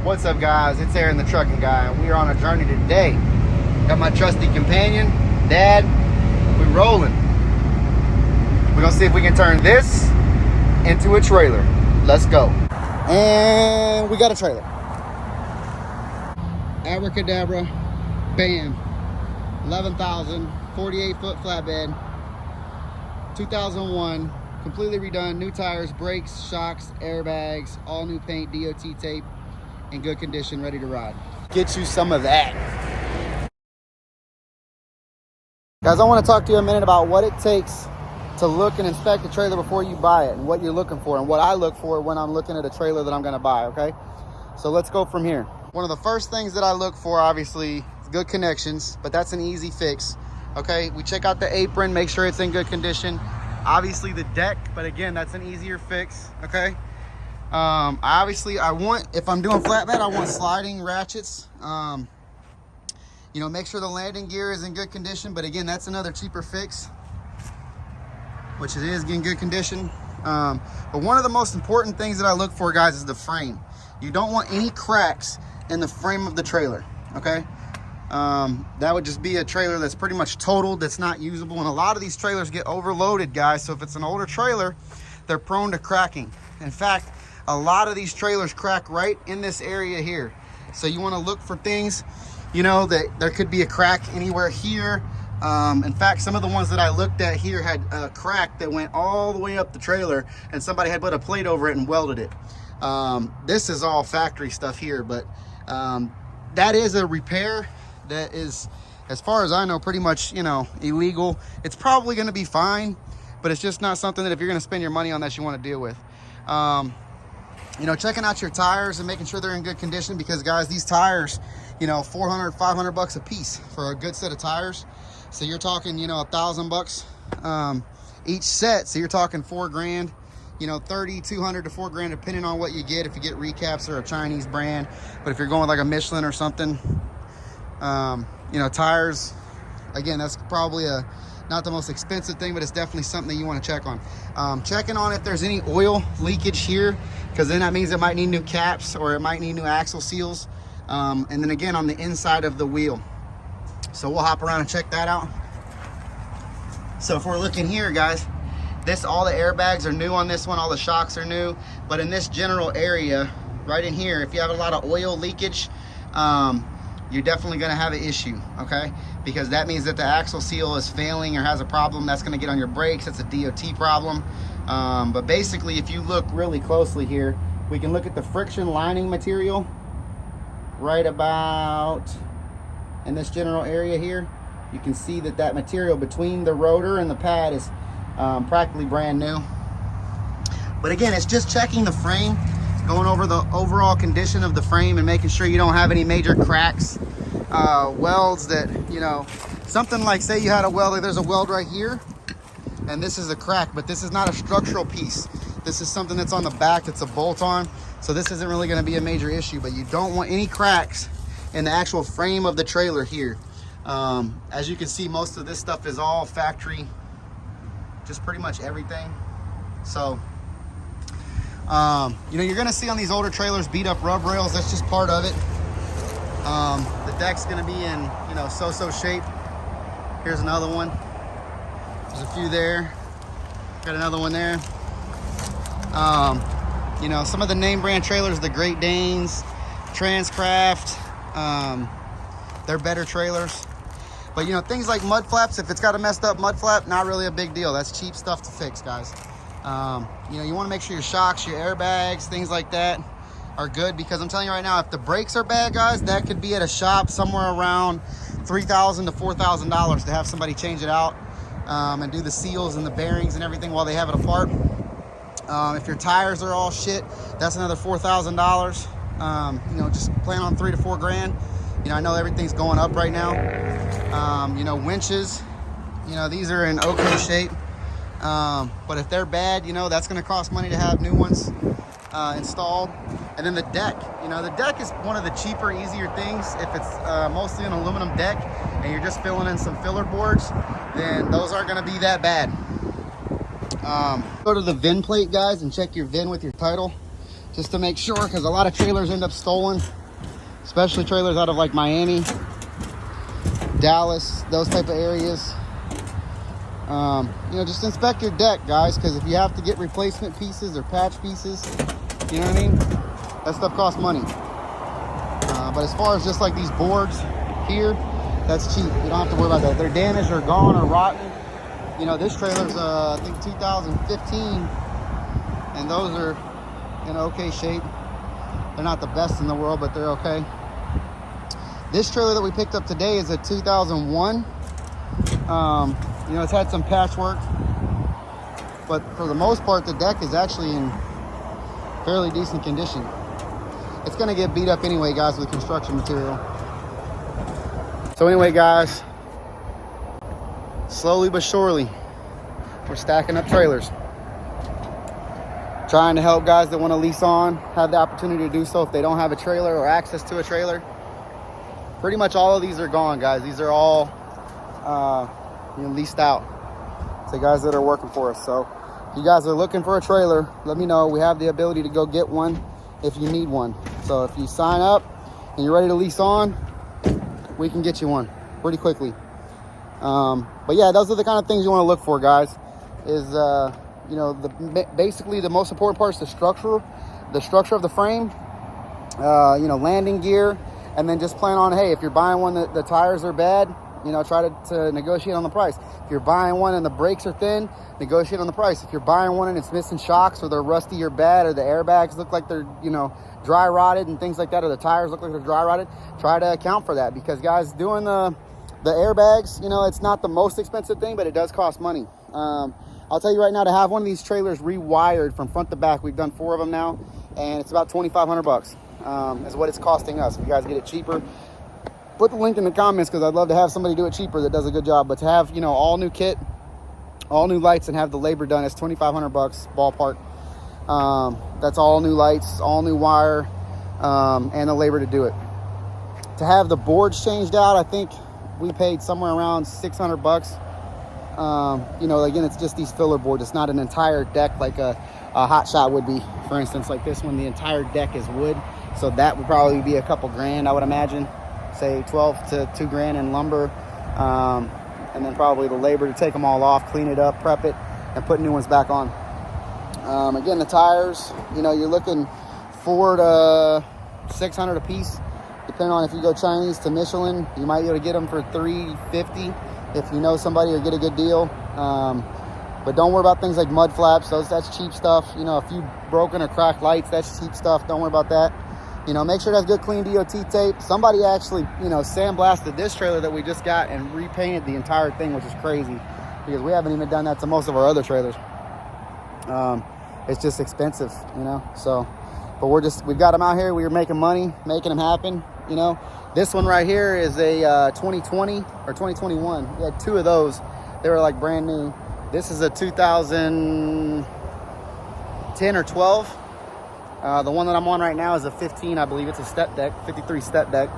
What's up, guys? It's Aaron, the trucking guy, and we are on a journey today. Got my trusty companion, Dad. We're rolling. We're gonna see if we can turn this into a trailer. Let's go. And we got a trailer. Abracadabra, bam. 11,000, 48-foot flatbed, 2001, completely redone, new tires, brakes, shocks, airbags, all new paint, DOT tape, in good condition, ready to ride. Get you some of that. Guys, I want to talk to you a minute about what it takes to look and inspect a trailer before you buy it, and what you're looking for and what I look for when I'm looking at a trailer that I'm going to buy, okay? So let's go from here. One of the first things that I look for, obviously, is good connections, but that's an easy fix, okay? We check out the apron, make sure it's in good condition. Obviously the deck, but again, that's an easier fix, okay? I want, if I'm doing flatbed, I want sliding ratchets. You know, make sure the landing gear is in good condition, but again, that's another cheaper fix, which it is in good condition. But one of the most important things that I look for, guys, is the frame. You don't want any cracks in the frame of the trailer, okay? That would just be a trailer that's pretty much totaled, that's not usable. And a lot of these trailers get overloaded, guys. So if it's an older trailer, they're prone to cracking. In fact, a lot of these trailers crack right in this area here. So you want to look for things, you know, that there could be a crack anywhere here. In fact, some of the ones that I looked at here had a crack that went all the way up the trailer, and somebody had put a plate over it and welded it. This is all factory stuff here, but that is a repair that is, as far as I know, pretty much, you know, illegal. It's probably going to be fine, but it's just not something that if you're going to spend your money on that you want to deal with. You know, checking out your tires and making sure they're in good condition, because guys, these tires, you know, 400, 500 bucks a piece for a good set of tires. So you're talking, you know, $1,000 each set. So you're talking $4 grand, you know, 200 to $4 grand, depending on what you get. If you get recaps or a Chinese brand, but if you're going with like a Michelin or something, you know, tires, again, that's probably not the most expensive thing, but it's definitely something that you want to check on. Checking on if there's any oil leakage here, because then that means it might need new caps or it might need new axle seals. And then again, on the inside of the wheel. So we'll hop around and check that out. So if we're looking here, guys, all the airbags are new on this one, all the shocks are new, but in this general area right in here, if you have a lot of oil leakage, you're definitely going to have an issue, okay? Because that means that the axle seal is failing or has a problem. That's going to get on your brakes. That's a DOT problem. But basically, if you look really closely here, we can look at the friction lining material right about in this general area here. You can see that that material between the rotor and the pad is practically brand new. But again, it's just checking the frame, going over the overall condition of the frame and making sure you don't have any major cracks, welds that, you know, something like, say you had a weld, there's a weld right here and this is a crack, but this is not a structural piece. This is something that's on the back, that's a bolt on. So this isn't really going to be a major issue, but you don't want any cracks in the actual frame of the trailer here. As you can see, most of this stuff is all factory, just pretty much everything. So you know, you're going to see on these older trailers beat up rub rails. That's just part of it. The deck's going to be in, you know, so-so shape. Here's another one. There's a few there. Got another one there. You know, some of the name brand trailers, the Great Danes, Transcraft, they're better trailers. But, you know, things like mud flaps, if it's got a messed up mud flap, not really a big deal. That's cheap stuff to fix, guys. You know, you want to make sure your shocks, your airbags, things like that are good, because I'm telling you right now, if the brakes are bad, guys, that could be at a shop somewhere around $3,000 to $4,000 to have somebody change it out and do the seals and the bearings and everything while they have it apart. If your tires are all shit, that's another $4,000. You know, just plan on $3 to $4 grand. You know, I know everything's going up right now. You know, winches, you know, these are in okay shape. But if they're bad, you know, that's going to cost money to have new ones installed. And then the deck, you know, the deck is one of the cheaper, easier things. If it's mostly an aluminum deck and you're just filling in some filler boards, then those aren't going to be that bad. Go to the VIN plate, guys, and check your VIN with your title. just to make sure, because a lot of trailers end up stolen, especially trailers out of like Miami, Dallas, those type of areas. You know, just inspect your deck, guys, because if you have to get replacement pieces or patch pieces, you know what I mean, that stuff costs money. But as far as just like these boards here, that's cheap. You don't have to worry about that. If they're damaged or gone or rotten, you know, this trailer's I think 2015, and those are in okay shape. They're not the best in the world, but they're okay. This trailer that we picked up today is a 2001. You know, it's had some patchwork, but for the most part, the deck is actually in fairly decent condition. It's gonna get beat up anyway, guys, with construction material. So anyway, guys, slowly but surely, we're stacking up trailers. Trying to help guys that want to lease on have the opportunity to do so if they don't have a trailer or access to a trailer. Pretty much all of these are gone, guys. These are all you know, leased out to guys that are working for us. So if you guys are looking for a trailer, let me know. We have the ability to go get one if you need one. So if you sign up and you're ready to lease on, we can get you one pretty quickly. But yeah, those are the kind of things you want to look for, guys. Is you know, basically the most important part is the structure of the frame. You know, landing gear, and then just plan on, hey, if you're buying one that the tires are bad, you know, try to negotiate on the price. If you're buying one and the brakes are thin, negotiate on the price. If you're buying one and it's missing shocks, or they're rusty or bad, or the airbags look like they're, you know, dry rotted and things like that, or the tires look like they're dry rotted, try to account for that, because guys, doing the airbags, you know, it's not the most expensive thing, but it does cost money. I'll tell you right now, to have one of these trailers rewired from front to back, we've done 4 of them now, and it's about $2,500 is what it's costing us. If you guys get it cheaper, put the link in the comments, because I'd love to have somebody do it cheaper that does a good job. But to have, you know, all new kit, all new lights, and have the labor done, it's $2,500 ballpark. That's all new lights, all new wire, and the labor to do it. To have the boards changed out, I think we paid somewhere around $600. You know, again, it's just these filler boards. It's not an entire deck like a hot shot would be. For instance, like this one, the entire deck is wood, so that would probably be a couple grand, I would imagine. Say 12 to 2 grand in lumber, and then probably the labor to take them all off, clean it up, prep it, and put new ones back on. Again, the tires, you know, you're looking $400 to $600 a piece, depending on if you go Chinese to Michelin. You might be able to get them for $350 if you know somebody, or get a good deal. But don't worry about things like mud flaps. That's cheap stuff. You know, a few broken or cracked lights, that's cheap stuff. Don't worry about that. You know, make sure it has good clean DOT tape. Somebody actually, you know, sandblasted this trailer that we just got and repainted the entire thing, which is crazy, because we haven't even done that to most of our other trailers. It's just expensive, you know. So, but we've got them out here. We were making money, making them happen, you know. This one right here is a 2020 or 2021. We had 2 of those. They were like brand new. This is a 2010 or 12. The one that I'm on right now is a 15, I believe. It's a step deck, 53 step deck.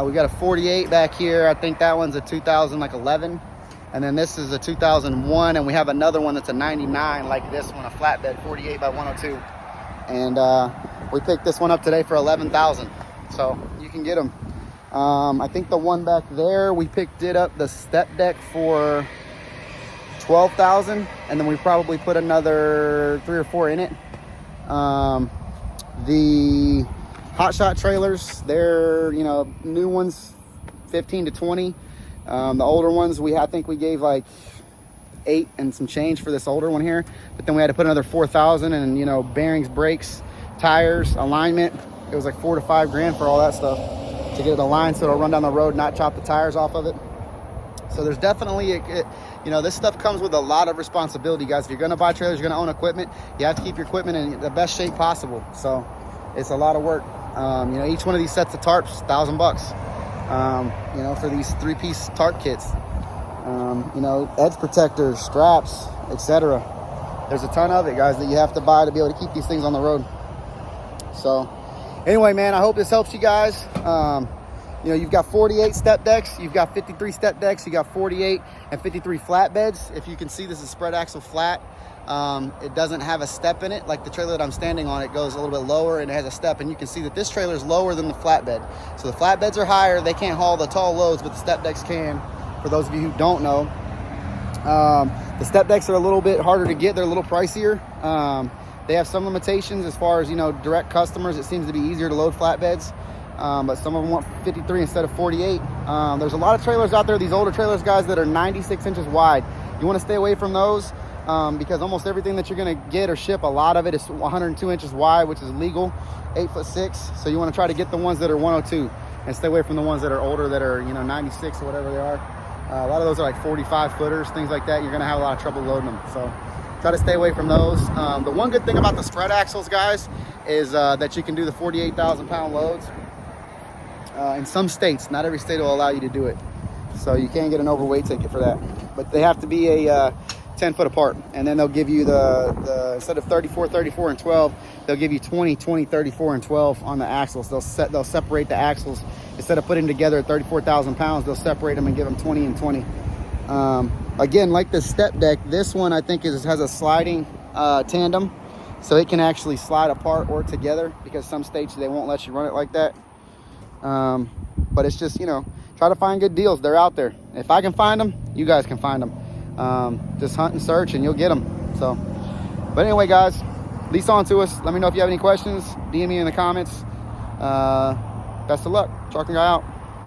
We got a 48 back here. I think that one's a 2011. And then this is a 2001, and we have another one that's a 99 like this one, a flatbed 48 by 102. And we picked this one up today for $11,000. So you can get them. I think the one back there, we picked it up, the step deck, for $12,000, and then we probably put another 3 or 4 in it. The hot shot trailers, they're, you know, new ones 15 to 20. The older ones, I think we gave like 8 and some change for this older one here, but then we had to put another 4,000, and, you know, bearings, brakes, tires, alignment. It was like 4 to 5 grand for all that stuff to get it aligned so it'll run down the road, not chop the tires off of it. So there's definitely you know, this stuff comes with a lot of responsibility, guys. If you're going to buy trailers, you're going to own equipment, you have to keep your equipment in the best shape possible. So it's a lot of work. You know, each one of these sets of tarps, $1,000. You know, for these 3-piece tarp kits. You know, edge protectors, straps, etc. There's a ton of it, guys, that you have to buy to be able to keep these things on the road. So anyway, man, I hope this helps you guys. You know, you've got 48 step decks, you've got 53 step decks, you got 48 and 53 flatbeds. If you can see, this is spread axle flat. It doesn't have a step in it. Like the trailer that I'm standing on, it goes a little bit lower and it has a step, and you can see that this trailer is lower than the flatbed. So the flatbeds are higher. They can't haul the tall loads, but the step decks can, for those of you who don't know. The step decks are a little bit harder to get. They're a little pricier. They have some limitations as far as, you know, direct customers. It seems to be easier to load flatbeds. But some of them want 53 instead of 48. There's a lot of trailers out there, these older trailers, guys, that are 96 inches wide. You want to stay away from those because almost everything that you're going to get or ship, a lot of it is 102 inches wide, which is legal, 8'6". So you want to try to get the ones that are 102 and stay away from the ones that are older, that are, you know, 96 or whatever they are. A lot of those are like 45 footers, things like that. You're going to have a lot of trouble loading them. So try to stay away from those. The one good thing about the spread axles, guys, is that you can do the 48,000 pound loads. In some states, not every state will allow you to do it. So you can get an overweight ticket for that. But they have to be a 10 foot apart. And then they'll give you the instead of 34, 34, and 12, they'll give you 20, 20, 34, and 12 on the axles. They'll separate the axles. Instead of putting together at 34,000 pounds, they'll separate them and give them 20 and 20. Again, like the step deck, this one I think has a sliding tandem. So it can actually slide apart or together, because some states they won't let you run it like that. But it's just, you know, try to find good deals. They're out there. If I can find them, you guys can find them. Just hunt and search and you'll get them. So, but anyway, guys, lease on to us. Let me know if you have any questions. DM me in the comments. Best of luck. Trucking Guy out.